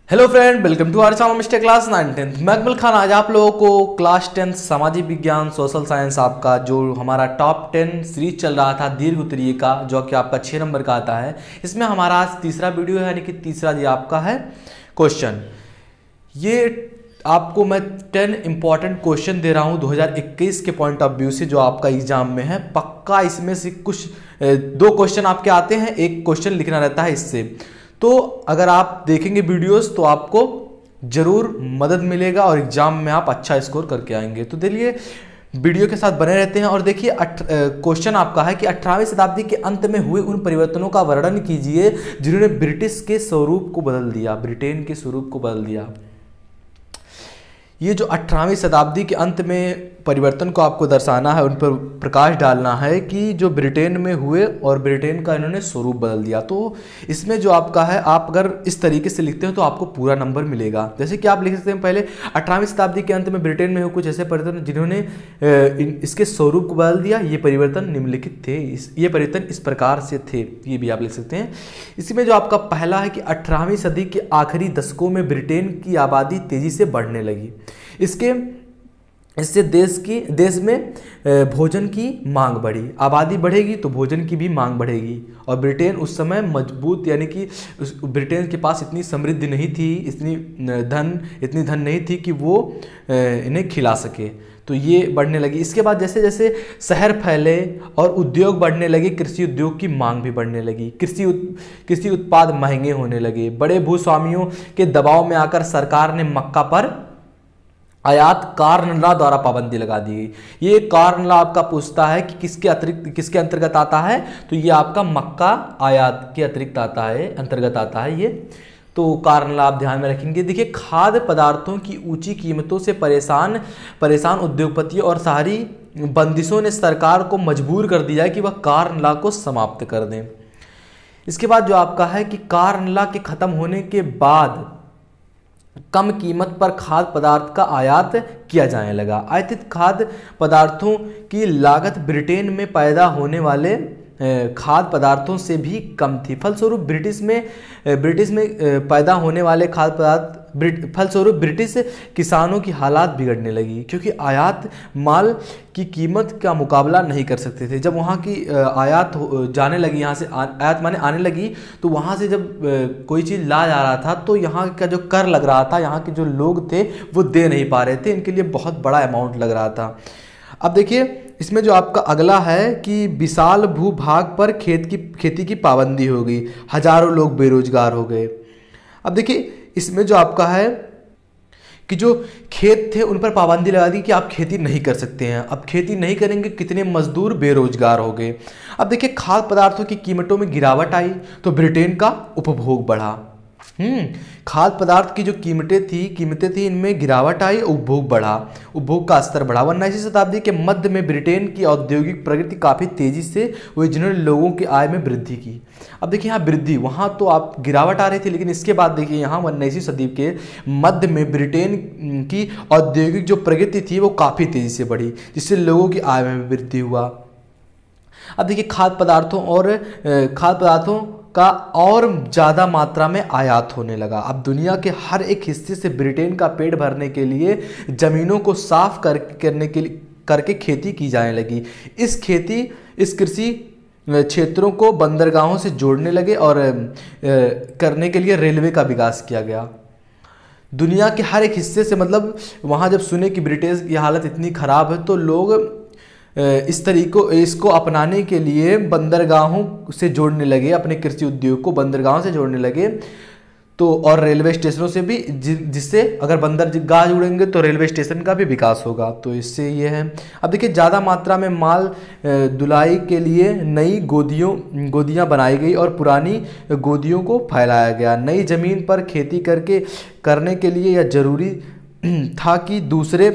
Hello friend, welcome to our channel mister class 9th। मैं अकमल खान आज आप लोगों को क्लास 10 सामाजिक विज्ञान सोशल साइंस आपका जो हमारा टॉप 10 सीरीज चल रहा था दीर्घ उत्तरीय का, जो कि आपका 6 नंबर का आता है। इसमें हमारा आज तीसरा वीडियो है, यानी कि तीसरा ये आपका है क्वेश्चन। ये आपको मैं 10 इंपॉर्टेंट क्वेश्चन दे रहा हूँ 2021 के पॉइंट ऑफ व्यू से, जो आपका एग्जाम में है। पक्का इसमें से कुछ 2 क्वेश्चन आपके आते हैं, एक क्वेश्चन लिखना रहता है इससे। तो अगर आप देखेंगे वीडियोस तो आपको जरूर मदद मिलेगा और एग्जाम में आप अच्छा स्कोर करके आएंगे। तो चलिए वीडियो के साथ बने रहते हैं और देखिए क्वेश्चन आपका है कि 18वीं शताब्दी के अंत में हुए उन परिवर्तनों का वर्णन कीजिए जिन्होंने ब्रिटिश के स्वरूप को बदल दिया, ब्रिटेन के स्वरूप को बदल दिया। ये जो 18वीं शताब्दी के अंत में परिवर्तन को आपको दर्शाना है, उन पर प्रकाश डालना है कि जो ब्रिटेन में हुए और ब्रिटेन का इन्होंने स्वरूप बदल दिया। तो इसमें जो आपका है, आप अगर इस तरीके से लिखते हो तो आपको पूरा नंबर मिलेगा। जैसे कि आप लिख सकते हैं पहले 18वीं शताब्दी के अंत में ब्रिटेन में हुए कुछ ऐसे परिवर्तन जिन्होंने इसके स्वरूप को बदल दिया। ये परिवर्तन निम्नलिखित थे, ये परिवर्तन इस प्रकार से थे, ये भी आप लिख सकते हैं। इसमें जो आपका पहला है कि 18वीं सदी के आखिरी दशकों में ब्रिटेन की आबादी तेजी से बढ़ने लगी। इससे देश में भोजन की मांग बढ़ी। आबादी बढ़ेगी तो भोजन की भी मांग बढ़ेगी। और ब्रिटेन उस समय मजबूत, यानी कि ब्रिटेन के पास इतनी समृद्धि नहीं थी, इतनी धन नहीं थी कि वो इन्हें खिला सके। तो ये बढ़ने लगी। इसके बाद जैसे जैसे शहर फैले और उद्योग बढ़ने लगे, कृषि उद्योग की मांग भी बढ़ने लगी। कृषि उत्पाद महंगे होने लगे। बड़े भूस्वामियों के दबाव में आकर सरकार ने मक्का पर आयात कारनला द्वारा पाबंदी लगा दी गई। ये कारनला आपका पूछता है कि किसके अंतर्गत आता है, तो ये आपका मक्का आयात के अतिरिक्त आता है, अंतर्गत आता है ये। तो कारनला आप ध्यान में रखेंगे। देखिए, खाद्य पदार्थों की ऊंची कीमतों से परेशान उद्योगपतियों और शहरी बंदिशों ने सरकार को मजबूर कर दिया कि वह कारनला को समाप्त कर दें। इसके बाद जो आपका है कि कारनला के खत्म होने के बाद कम कीमत पर खाद्य पदार्थ का आयात किया जाने लगा। आयातित खाद्य पदार्थों की लागत ब्रिटेन में पैदा होने वाले खाद्य पदार्थों से भी कम थी। फलस्वरूप ब्रिटिश में पैदा होने वाले खाद्य पदार्थ फलस्वरूप ब्रिटिश किसानों की हालात बिगड़ने लगी, क्योंकि आयात माल की कीमत का मुकाबला नहीं कर सकते थे। जब वहाँ की आयात जाने लगी, यहाँ से आयात माने आने लगी, तो वहाँ से जब कोई चीज़ ला जा रहा था तो यहाँ का जो कर लग रहा था, यहाँ के जो लोग थे वो दे नहीं पा रहे थे, इनके लिए बहुत बड़ा अमाउंट लग रहा था। अब देखिए, इसमें जो आपका अगला है कि विशाल भूभाग पर खेती की पाबंदी हो गई, हजारों लोग बेरोजगार हो गए। अब देखिए, इसमें जो आपका है कि जो खेत थे उन पर पाबंदी लगा दी कि आप खेती नहीं कर सकते हैं। अब खेती नहीं करेंगे, कितने मजदूर बेरोजगार हो गए। अब देखिए, खाद्य पदार्थों की कीमतों में गिरावट आई तो ब्रिटेन का उपभोग बढ़ा। खाद्य पदार्थ की जो कीमतें थी इनमें गिरावट आई, उपभोग बढ़ा, उपभोग का स्तर बढ़ा। 19वीं शताब्दी के मध्य में ब्रिटेन की औद्योगिक प्रगति काफ़ी तेजी से हुई, जिन्होंने लोगों की आय में वृद्धि की। अब देखिए, यहाँ वृद्धि, वहाँ तो आप गिरावट आ रही थी, लेकिन इसके बाद देखिए यहाँ 19वीं सदी के मध्य में ब्रिटेन की औद्योगिक जो प्रगति थी वो काफ़ी तेजी से बढ़ी, जिससे लोगों की आय में वृद्धि हुआ। अब देखिए, खाद्य पदार्थों का और ज़्यादा मात्रा में आयात होने लगा। अब दुनिया के हर एक हिस्से से ब्रिटेन का पेट भरने के लिए ज़मीनों को साफ करके खेती की जाने लगी। इस कृषि क्षेत्रों को बंदरगाहों से जोड़ने लगे और करने के लिए रेलवे का विकास किया गया। दुनिया के हर एक हिस्से से, मतलब वहाँ जब सुने कि ब्रिटेन की हालत इतनी ख़राब है तो लोग इसको अपनाने के लिए बंदरगाहों से जोड़ने लगे, अपने कृषि उद्योग को बंदरगाहों से जोड़ने लगे। तो और रेलवे स्टेशनों से भी, जिससे अगर बंदरगाह जुड़ेंगे तो रेलवे स्टेशन का भी विकास होगा। तो इससे ये है। अब देखिए, ज़्यादा मात्रा में माल दुलाई के लिए नई गोदियाँ बनाई गई और पुरानी गोदियों को फैलाया गया। नई ज़मीन पर खेती करने के लिए यह जरूरी था कि दूसरे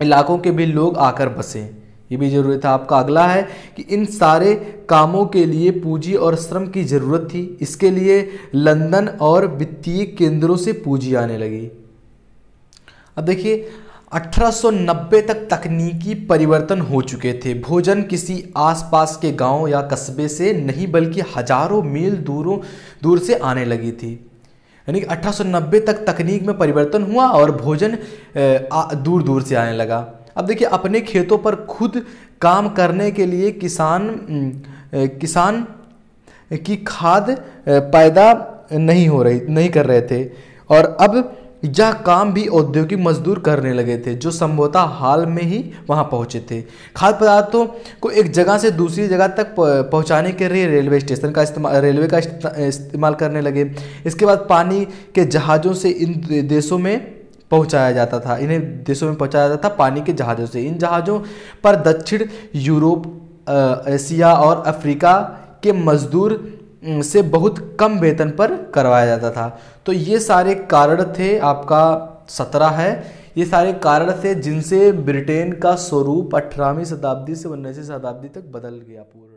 इलाकों के भी लोग आकर बसें, ये भी जरूरी था। आपका अगला है कि इन सारे कामों के लिए पूंजी और श्रम की जरूरत थी। इसके लिए लंदन और वित्तीय केंद्रों से पूंजी आने लगी। अब देखिए, 1890 तक तकनीकी परिवर्तन हो चुके थे। भोजन किसी आसपास के गांव या कस्बे से नहीं बल्कि हजारों मील दूर से आने लगी थी। यानी कि 1890 तक तकनीक में परिवर्तन हुआ और भोजन दूर दूर से आने लगा। अब देखिए, अपने खेतों पर खुद काम करने के लिए किसान की खाद पैदा नहीं कर रहे थे, और अब यह काम भी औद्योगिक मजदूर करने लगे थे, जो संभवतः हाल में ही वहां पहुंचे थे। खाद्य पदार्थों को एक जगह से दूसरी जगह तक पहुंचाने के लिए रेलवे का इस्तेमाल करने लगे। इसके बाद पानी के जहाज़ों से इन देशों में पहुंचाया जाता था, इन्हें देशों में पहुंचाया जाता था पानी के जहाज़ों से। इन जहाज़ों पर दक्षिण यूरोप, एशिया और अफ्रीका के मजदूर से बहुत कम वेतन पर करवाया जाता था। तो ये सारे कारण थे, आपका 17 है, ये सारे कारण थे जिनसे ब्रिटेन का स्वरूप 18वीं शताब्दी से 19वीं शताब्दी तक बदल गया पूरा।